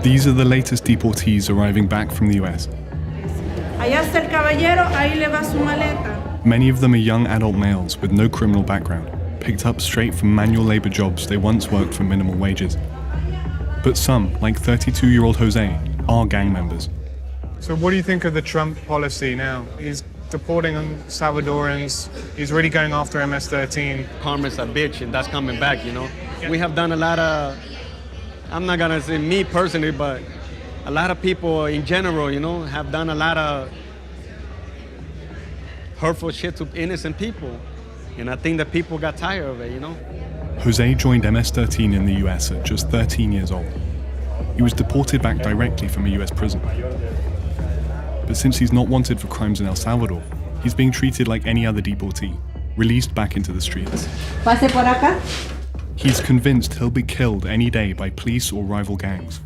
These are the latest deportees arriving back from the US. Allá está el caballero, ahí le va su maleta. Many of them are young adult males with no criminal background, picked up straight from manual labor jobs they once worked for minimal wages. But some, like 32-year-old Jose, are gang members. So what do you think of the Trump policy now? He's deporting Salvadorans, he's really going after MS-13. Karma's a bitch, and that's coming back, you know? We have done a lot of, I'm not gonna say me personally, but a lot of people in general, you know, have done a lot of hurtful shit to innocent people. And I think that people got tired of it, you know? Jose joined MS-13 in the US at just 13 years old. He was deported back directly from a US prison. But since he's not wanted for crimes in El Salvador, he's being treated like any other deportee, released back into the streets. Pase por acá. He's convinced he'll be killed any day by police or rival gangs,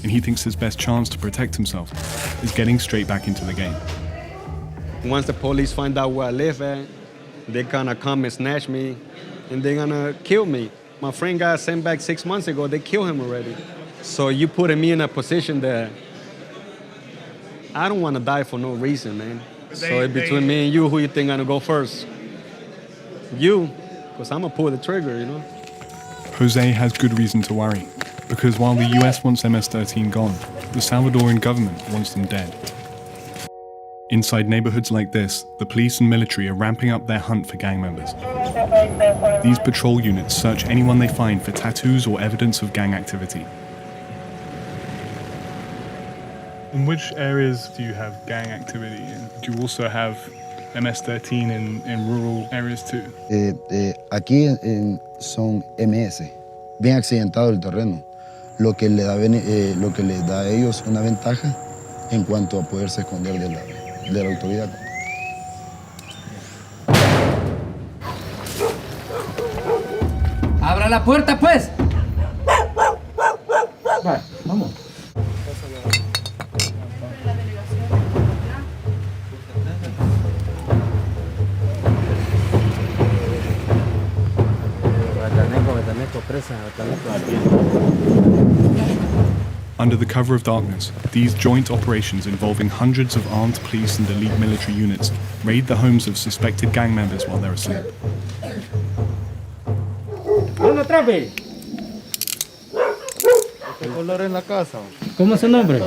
and he thinks his best chance to protect himself is getting straight back into the game. Once the police find out where I live at, they're gonna come and snatch me, and they're gonna kill me. My friend got sent back 6 months ago, they killed him already. So you putting me in a position that I don't wanna die for no reason, man. So it's between me and you, who you think gonna go first? You, because I'm gonna pull the trigger, you know? Jose has good reason to worry, because while the US wants MS-13 gone, the Salvadoran government wants them dead. Inside neighborhoods like this, the police and military are ramping up their hunt for gang members. These patrol units search anyone they find for tattoos or evidence of gang activity. In which areas do you have gang activity? Do you also have MS-13 in rural areas too? Aquí son MS, bien accidentado el terreno, lo que les da a ellos una ventaja en cuanto a poderse esconder de la autoridad. ¡Abra la puerta, pues! Vale, vamos. Under the cover of darkness, these joint operations involving hundreds of armed police and elite military units raid the homes of suspected gang members while they're asleep. ¿Cómo es su nombre?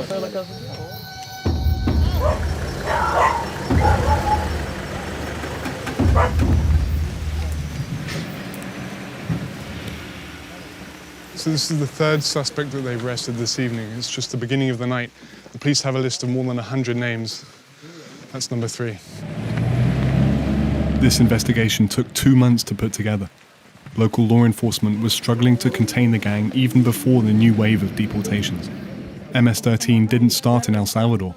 So this is the third suspect that they've arrested this evening. It's just the beginning of the night. The police have a list of more than 100 names. That's number 3. This investigation took 2 months to put together. Local law enforcement was struggling to contain the gang even before the new wave of deportations. MS-13 didn't start in El Salvador.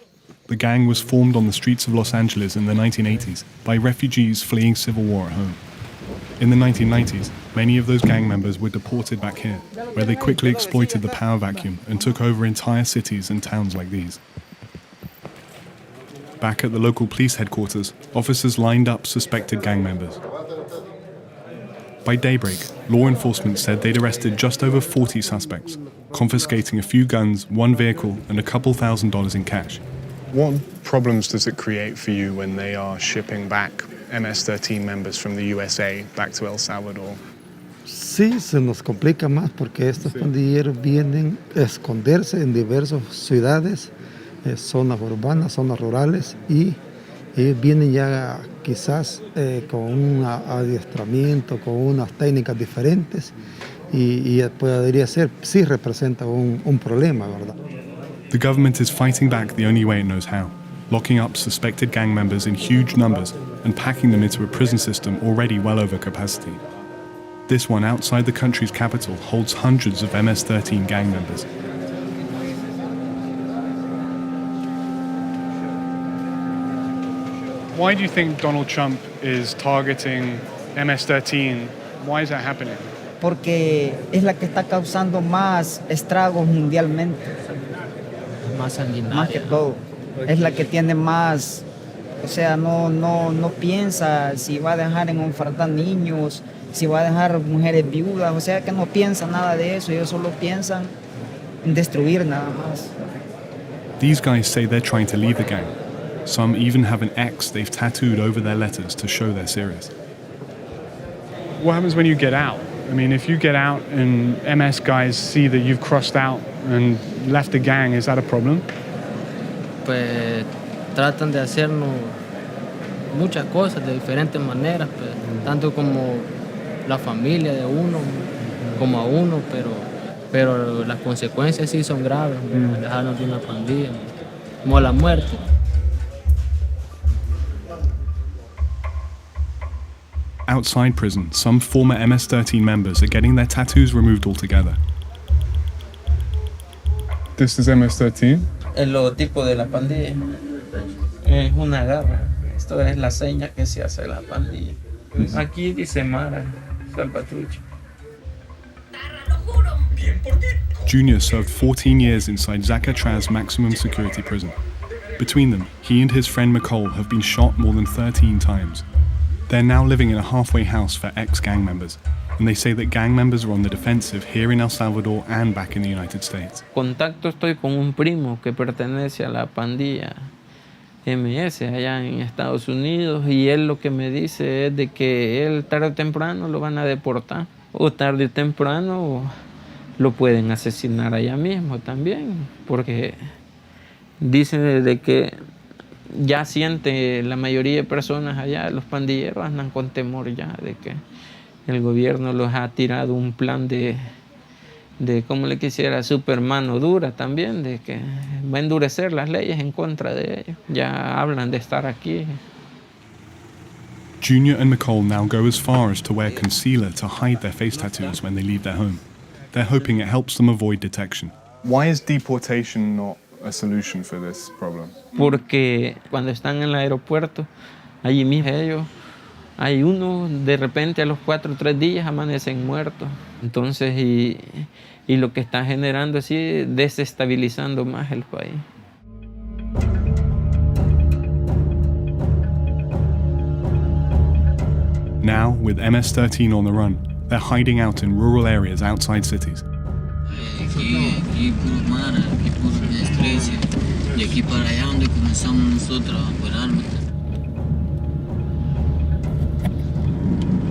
The gang was formed on the streets of Los Angeles in the 1980s by refugees fleeing civil war at home. In the 1990s, many of those gang members were deported back here, where they quickly exploited the power vacuum and took over entire cities and towns like these. Back at the local police headquarters, officers lined up suspected gang members. By daybreak, law enforcement said they'd arrested just over 40 suspects, confiscating a few guns, 1 vehicle, and a couple $1,000s in cash. What problems does it create for you when they are shipping back MS-13 members from the USA back to El Salvador? Sí, se nos complica más porque estos pandilleros vienen a esconderse en diversas ciudades, zonas urbanas, zonas rurales, y ellos vienen ya quizás con un adiestramiento, con unas técnicas diferentes, y podría ser, sí representa un problema, ¿verdad? The government is fighting back the only way it knows how, locking up suspected gang members in huge numbers and packing them into a prison system already well over capacity. This one outside the country's capital holds hundreds of MS-13 gang members. Why do you think Donald Trump is targeting MS-13? Why is that happening? Porque es la que está causando más estragos mundialmente. Más sanguinaria. Más que todo. Es la que tiene más, o sea, no piensa si va a dejar en orfandad niños, si va a dejar mujeres viudas, o sea que no piensa nada de eso, ellos solo piensan destruir nada más. These guys say they're trying to leave the gang. Some even have an X they've tattooed over their letters to show they're serious. What happens when you get out? I mean, if you get out and MS guys see that you've crossed out and left the gang, is that a problem? Pues tratan de hacernos muchas cosas de diferentes maneras, pues, tanto como la familia de uno, como a uno, pero las consecuencias sí son graves, dejarnos de una pandilla, como la muerte. Outside prison, some former MS-13 members are getting their tattoos removed altogether. This is MS-13. El logotipo de la pandilla es una garra. Esto es la seña que se hace la pandilla. Aquí dice Mara, Salvatrucho. Junior served 14 years inside Zacatraz maximum security prison. Between them, he and his friend Nicole have been shot more than 13 times. They're now living in a halfway house for ex-gang members, and they say that gang members are on the defensive here in El Salvador and back in the United States. Contacto estoy con un primo que pertenece a la pandilla MS allá en Estados Unidos y él lo que me dice es de que él tarde o temprano lo van a deportar o tarde o temprano lo pueden asesinar allá mismo también, porque dice de que ya siente la mayoría de personas allá, los pandilleros andan con temor ya de que el gobierno los ha tirado un plan de como le quisiera, super mano dura también, de que va a endurecer las leyes en contra de ellos. Ya hablan de estar aquí. Junior and Nicole now go as far as to wear concealer to hide their face tattoos when they leave their home. They're hoping it helps them avoid detection. Why is deportation not a solution for this problem? Porque cuando están en el aeropuerto, allí mismo ellos, hay uno de repente a los 4 o 3 días amanecen muertos. Entonces, y lo que está generando así, desestabilizando más el país. Now, with MS-13 on the run, they're hiding out in rural areas outside cities. Aquí puro mar, aquí puro estrés, y aquí para allá donde comenzamos nosotros a operar.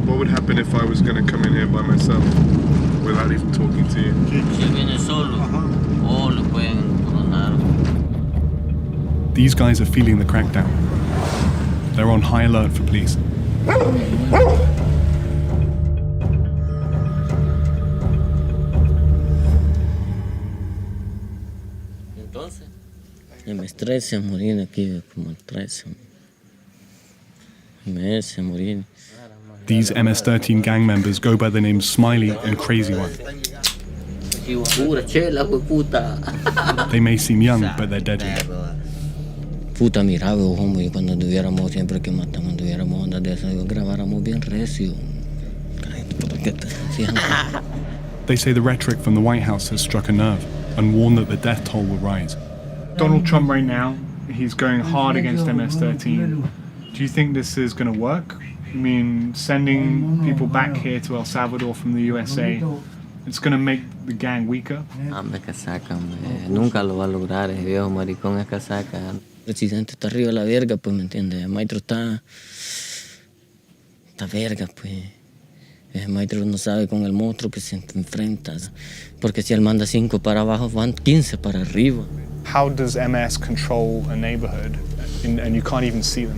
What would happen if I was going to come in here by myself without even talking to you? Si viene solo, o lo pueden coronar. These guys are feeling the crackdown. They're on high alert for police. Entonces, MS-13 morir aquí como el 13. MS morir. These MS-13 gang members go by the names Smiley and Crazy One. They may seem young, but they're deadly. Puta, mira, hombre, y cuando tuviéramos siempre que matamos, tuviéramos ondas de esas, grabáramos bien recio. They say the rhetoric from the White House has struck a nerve and warn that the death toll will rise. Donald Trump right now, he's going hard against MS-13. Do you think this is going to work? I mean, sending people back here to El Salvador from the USA, it's going to make the gang weaker? Hombre, casaca, nunca lo va a lograr, ese viejo maricón es casaca. El presidente está arriba de la verga, pues, ¿me entiendes? El maestro está verga, pues. El maestro no sabe con el monstruo que se enfrenta, porque si él manda 5 para abajo, van 15 para arriba. How does MS control a neighborhood and you can't even see them?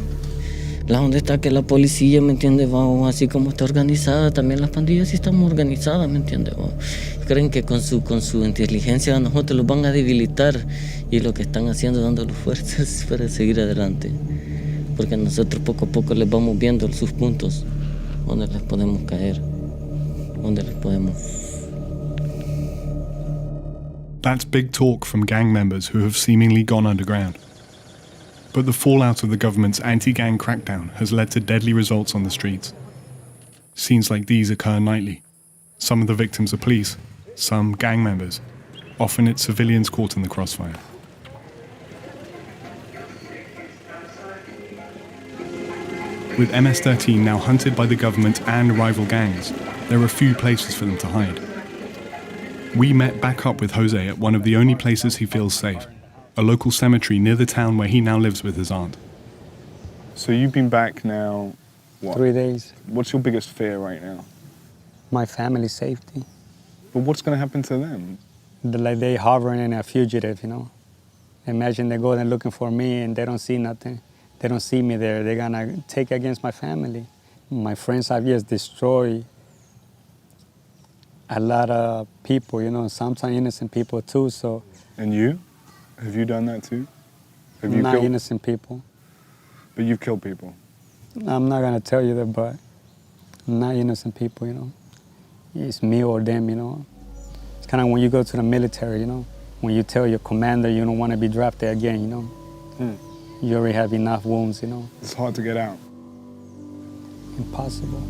La onda está que la policía, ¿me entiendes? Así como está organizada, también las pandillas sí estamos organizadas, ¿me entiendes? Creen que con su inteligencia a nosotros los van a debilitar y lo que están haciendo es dándoles fuerzas para seguir adelante. Porque nosotros poco a poco les vamos viendo sus puntos, donde les podemos caer, donde les podemos... That's big talk from gang members who have seemingly gone underground. But the fallout of the government's anti-gang crackdown has led to deadly results on the streets. Scenes like these occur nightly. Some of the victims are police, some gang members. Often it's civilians caught in the crossfire. With MS-13 now hunted by the government and rival gangs, there are few places for them to hide. We met back up with Jose at one of the only places he feels safe, a local cemetery near the town where he now lives with his aunt. So you've been back now, what? 3 days. What's your biggest fear right now? My family's safety. But what's going to happen to them? Like they hovering in a fugitive, you know. Imagine they go there looking for me and they don't see nothing. They don't see me there. They're gonna take against my family. My friends have just destroyed a lot of people, you know, sometimes innocent people too, so. And you? Have you done that too? Have you Not killed? innocent people. But you've killed people. I'm not gonna tell you that, but not innocent people, you know. It's me or them, you know. It's kind of when you go to the military, you know, when you tell your commander you don't want to be drafted again, you know. You already have enough wounds, you know. It's hard to get out. Impossible.